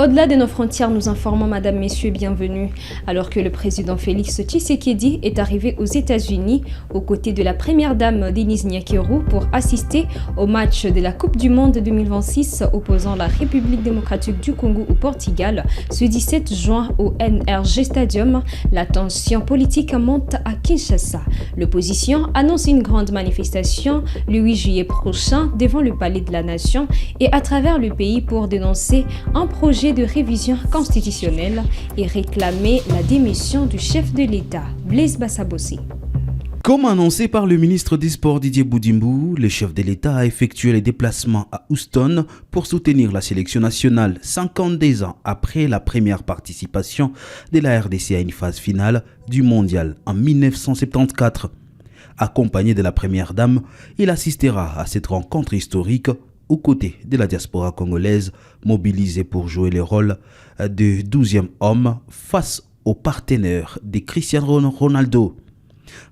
Au-delà de nos frontières, nous informons Madame, Messieurs, bienvenue. Alors que le président Félix Tshisekedi est arrivé aux États-Unis aux côtés de la première dame Denise Nyakero pour assister au match de la Coupe du Monde 2026 opposant la République démocratique du Congo au Portugal, ce 17 juin au NRG Stadium, la tension politique monte à Kinshasa. L'opposition annonce une grande manifestation le 8 juillet prochain devant le Palais de la Nation et à travers le pays pour dénoncer un projet de révision constitutionnelle et réclamer la démission du chef de l'État, Blaise Bassabossi. Comme annoncé par le ministre des Sports Didier Boudimbu, le chef de l'État a effectué les déplacements à Houston pour soutenir la sélection nationale 52 ans après la première participation de la RDC à une phase finale du mondial en 1974. Accompagné de la première dame, il assistera à cette rencontre historique aux côtés de la diaspora congolaise mobilisée pour jouer le rôle de 12e homme face aux partenaires de Cristiano Ronaldo.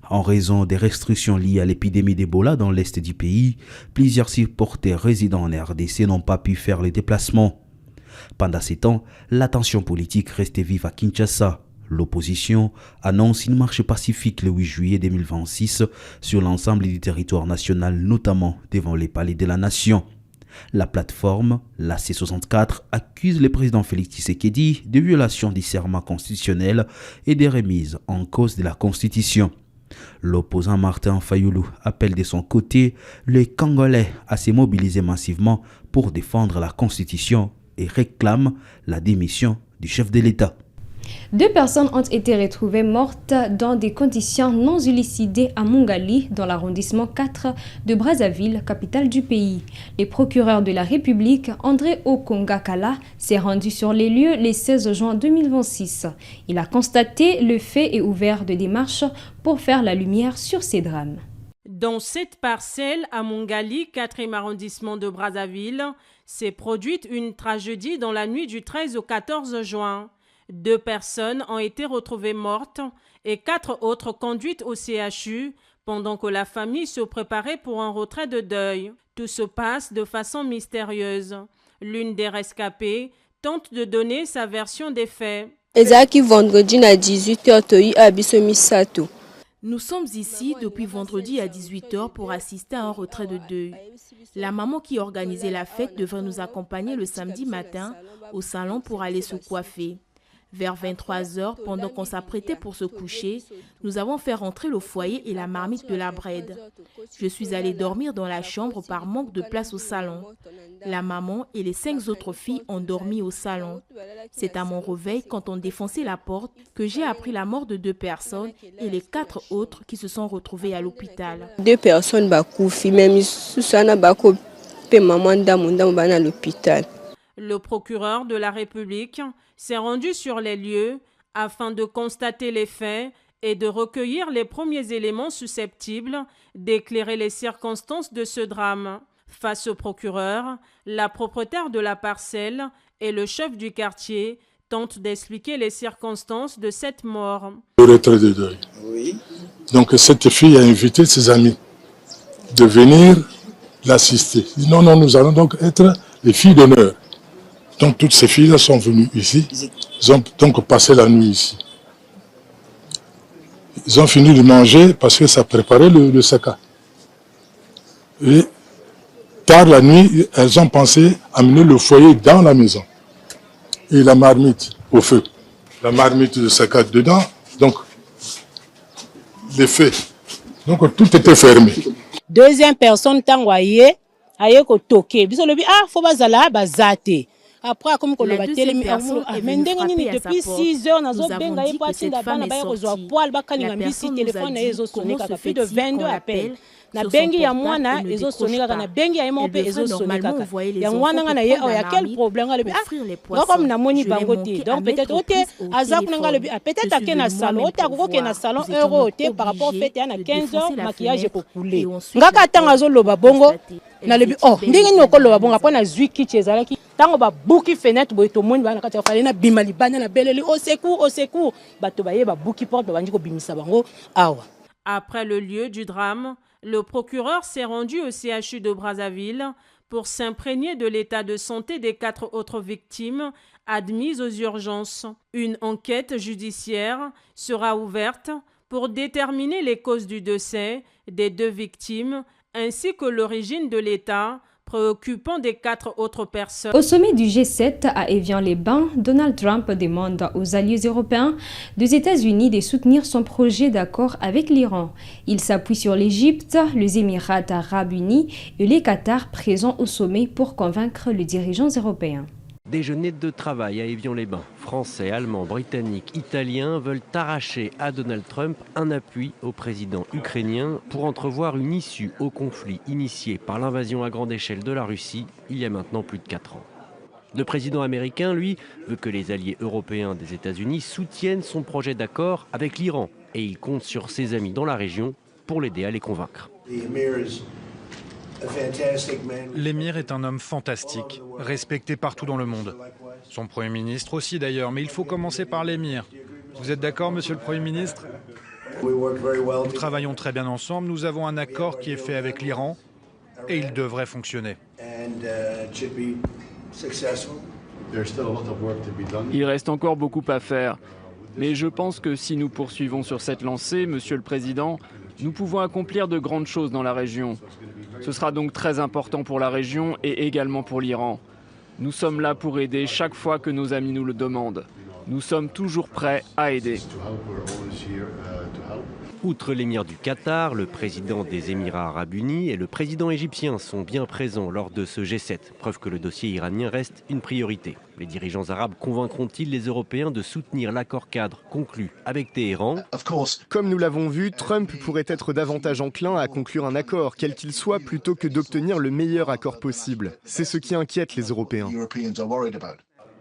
En raison des restrictions liées à l'épidémie d'Ebola dans l'est du pays, plusieurs supporters résidant en RDC n'ont pas pu faire les déplacements. Pendant ces temps, la tension politique restait vive à Kinshasa. L'opposition annonce une marche pacifique le 8 juillet 2026 sur l'ensemble du territoire national, notamment devant les palais de la nation. La plateforme, la C64, accuse le président Félix Tshisekedi de violation du serment constitutionnel et des remises en cause de la Constitution. L'opposant Martin Fayoulou appelle de son côté les Congolais à se mobiliser massivement pour défendre la Constitution et réclame la démission du chef de l'État. 2 personnes ont été retrouvées mortes dans des conditions non élucidées à Mongali, dans l'arrondissement 4 de Brazzaville, capitale du pays. Le procureur de la République, André Okongakala, s'est rendu sur les lieux le 16 juin 2026. Il a constaté le fait et ouvert des démarches pour faire la lumière sur ces drames. Dans cette parcelle à Mongali, 4e arrondissement de Brazzaville, s'est produite une tragédie dans la nuit du 13 au 14 juin. 2 personnes ont été retrouvées mortes et 4 autres conduites au CHU pendant que la famille se préparait pour un retrait de deuil. Tout se passe de façon mystérieuse. L'une des rescapées tente de donner sa version des faits. Vendredi à 18h, nous sommes ici depuis vendredi à 18h pour assister à un retrait de deuil. La maman qui organisait la fête devrait nous accompagner le samedi matin au salon pour aller se coiffer. Vers 23h, pendant qu'on s'apprêtait pour se coucher, nous avons fait rentrer le foyer et la marmite de la brède. Je suis allée dormir dans la chambre par manque de place au salon. La maman et les 5 autres filles ont dormi au salon. C'est à mon réveil, quand on défonçait la porte, que j'ai appris la mort de 2 personnes et les 4 autres qui se sont retrouvées à l'hôpital. 2 personnes bakoufi, même Susana bako pe maman ndamu à l'hôpital. Le procureur de la République s'est rendu sur les lieux afin de constater les faits et de recueillir les premiers éléments susceptibles d'éclairer les circonstances de ce drame. Face au procureur, la propriétaire de la parcelle et le chef du quartier tentent d'expliquer les circonstances de cette mort. Le retrait de deuil. Oui. Donc cette fille a invité ses amis de venir l'assister. Non, nous allons donc être les filles d'honneur. Donc toutes ces filles-là sont venues ici, ils ont donc passé la nuit ici. Ils ont fini de manger parce que ça préparait le saka. Et tard la nuit, elles ont pensé amener le foyer dans la maison. Et la marmite au feu. La marmite de saka dedans, donc les faits. Donc tout était fermé. 2e personne, tangoye, aye ko toke. Biso lobi faut bazala bazate. Après, comme on l'a dit, depuis 6 heures, nous avons benga y parti d'abord, nous avons joué poil, bakani ngambisi téléphone et ils ont sonné kaka plus de 22 appels. Na bengi ya mwana ils ont sonné kaka na bengi ya mon pe ils ont sonné kaka. Ya mwana ngana ye y a quel problème ngale bi comme na moni bangote. Donc peut-être ote azap ngale bi peut-être à na salon, ote ko ke na salon euro ote par rapport fait ya na 15 heures maquillage ko couler. Ngaka tanga zo loba bongo na lebi ndingi noko loba bongo après na zui kichi ezalaki tango ba buki fenêtre boy to moni bana kati fale na bimali bana na beleli au secours bato baye ba buki porte ba banji ko bimisa bango awa. Après le lieu du drame, Le procureur s'est rendu au CHU de Brazzaville pour s'imprégner de l'état de santé des 4 autres victimes admises aux urgences. Une enquête judiciaire sera ouverte pour déterminer les causes du décès des 2 victimes ainsi que l'origine de l'état préoccupant des 4 autres personnes. Au sommet du G7 à Évian-les-Bains, Donald Trump demande aux alliés européens des États-Unis de soutenir son projet d'accord avec l'Iran. Il s'appuie sur l'Égypte, les Émirats arabes unis et les Qatar présents au sommet pour convaincre les dirigeants européens. Déjeuner de travail à Évian-les-Bains. Français, Allemands, Britanniques, Italiens veulent arracher à Donald Trump un appui au président ukrainien pour entrevoir une issue au conflit initié par l'invasion à grande échelle de la Russie il y a maintenant plus de 4 ans. Le président américain, lui, veut que les alliés européens des États-Unis soutiennent son projet d'accord avec l'Iran et il compte sur ses amis dans la région pour l'aider à les convaincre. L'émir est un homme fantastique, respecté partout dans le monde. Son Premier ministre aussi d'ailleurs, mais il faut commencer par l'émir. Vous êtes d'accord, monsieur le Premier ministre? Nous travaillons très bien ensemble, nous avons un accord qui est fait avec l'Iran et il devrait fonctionner. Il reste encore beaucoup à faire, mais je pense que si nous poursuivons sur cette lancée, monsieur le Président, nous pouvons accomplir de grandes choses dans la région. Ce sera donc très important pour la région et également pour l'Iran. Nous sommes là pour aider chaque fois que nos amis nous le demandent. Nous sommes toujours prêts à aider. Outre l'émir du Qatar, le président des Émirats arabes unis et le président égyptien sont bien présents lors de ce G7, preuve que le dossier iranien reste une priorité. Les dirigeants arabes convaincront-ils les Européens de soutenir l'accord cadre conclu avec Téhéran? Comme nous l'avons vu, Trump pourrait être davantage enclin à conclure un accord, quel qu'il soit, plutôt que d'obtenir le meilleur accord possible. C'est ce qui inquiète les Européens.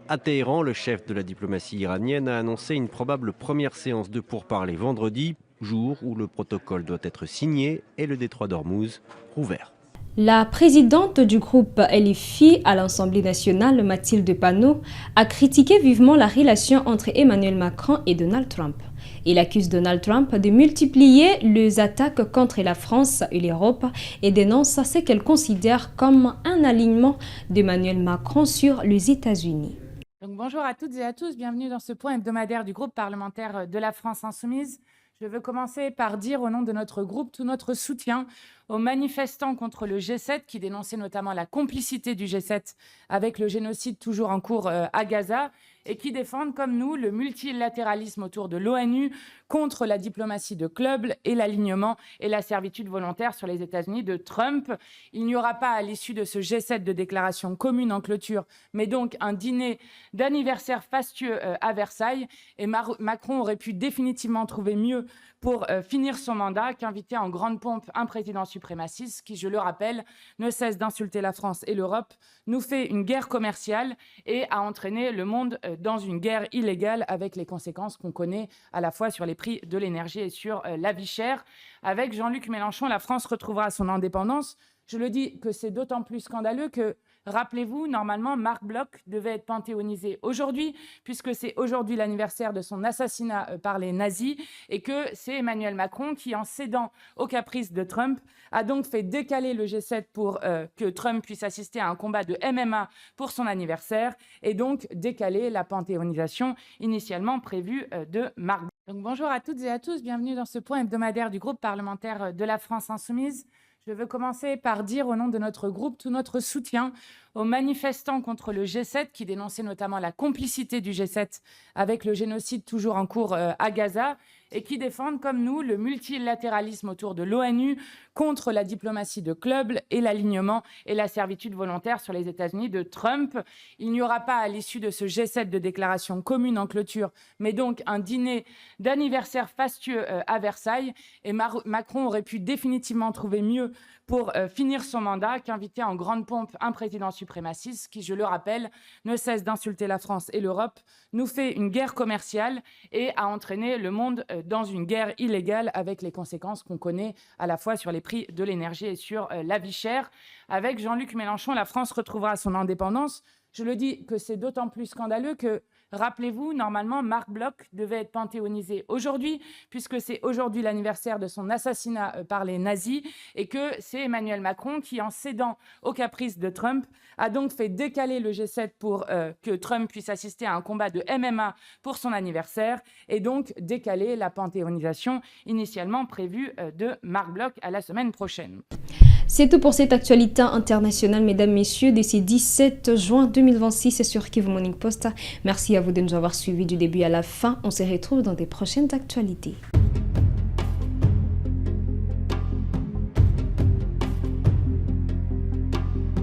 À Téhéran, le chef de la diplomatie iranienne a annoncé une probable première séance de pourparlers vendredi, jour où le protocole doit être signé et le détroit d'Ormuz rouvert. La présidente du groupe LFI à l'Assemblée nationale, Mathilde Panot, a critiqué vivement la relation entre Emmanuel Macron et Donald Trump. Il accuse Donald Trump de multiplier les attaques contre la France et l'Europe et dénonce ce qu'elle considère comme un alignement d'Emmanuel Macron sur les États-Unis. Donc bonjour à toutes et à tous, bienvenue dans ce point hebdomadaire du groupe parlementaire de la France Insoumise. Je veux commencer par dire au nom de notre groupe tout notre soutien aux manifestants contre le G7 qui dénonçaient notamment la complicité du G7 avec le génocide toujours en cours à Gaza et qui défendent comme nous le multilatéralisme autour de l'ONU contre la diplomatie de club et l'alignement et la servitude volontaire sur les États-Unis de Trump. Il n'y aura pas à l'issue de ce G7 de déclaration commune en clôture, mais donc un dîner d'anniversaire fastueux à Versailles. Et Macron aurait pu définitivement trouver mieux pour finir son mandat qu'inviter en grande pompe un président suprémaciste qui, je le rappelle, ne cesse d'insulter la France et l'Europe, nous fait une guerre commerciale et a entraîné le monde dans une guerre illégale avec les conséquences qu'on connaît à la fois sur les prix de l'énergie et sur la vie chère. Avec Jean-Luc Mélenchon, la France retrouvera son indépendance. Je le dis que c'est d'autant plus scandaleux que, rappelez-vous, normalement, Marc Bloch devait être panthéonisé aujourd'hui, puisque c'est aujourd'hui l'anniversaire de son assassinat par les nazis, et que c'est Emmanuel Macron qui, en cédant aux caprices de Trump, a donc fait décaler le G7 pour que Trump puisse assister à un combat de MMA pour son anniversaire, et donc décaler la panthéonisation initialement prévue de Marc Bloch. Donc bonjour à toutes et à tous, bienvenue dans ce point hebdomadaire du groupe parlementaire de la France Insoumise. Je veux commencer par dire au nom de notre groupe tout notre soutien aux manifestants contre le G7 qui dénonçaient notamment la complicité du G7 avec le génocide toujours en cours à Gaza et qui défendent comme nous le multilatéralisme autour de l'ONU contre la diplomatie de club et l'alignement et la servitude volontaire sur les États-Unis de Trump. Il n'y aura pas à l'issue de ce G7 de déclaration commune en clôture, mais donc un dîner d'anniversaire fastueux à Versailles. Et Macron aurait pu définitivement trouver mieux pour finir son mandat qu'inviter en grande pompe un président suprémaciste qui, je le rappelle, ne cesse d'insulter la France et l'Europe, nous fait une guerre commerciale et a entraîné le monde dans une guerre illégale avec les conséquences qu'on connaît à la fois sur les prix de l'énergie et sur la vie chère. Avec Jean-Luc Mélenchon, la France retrouvera son indépendance. Je le dis que c'est d'autant plus scandaleux que, Rappelez-vous, normalement, Marc Bloch devait être panthéonisé aujourd'hui, puisque c'est aujourd'hui l'anniversaire de son assassinat par les nazis, et que c'est Emmanuel Macron qui, en cédant aux caprices de Trump, a donc fait décaler le G7 pour que Trump puisse assister à un combat de MMA pour son anniversaire, et donc décaler la panthéonisation initialement prévue de Marc Bloch à la semaine prochaine. C'est tout pour cette actualité internationale, mesdames, messieurs, de ce 17 juin 2026 sur Kivu Morning Post. Merci à vous de nous avoir suivis du début à la fin. On se retrouve dans des prochaines actualités.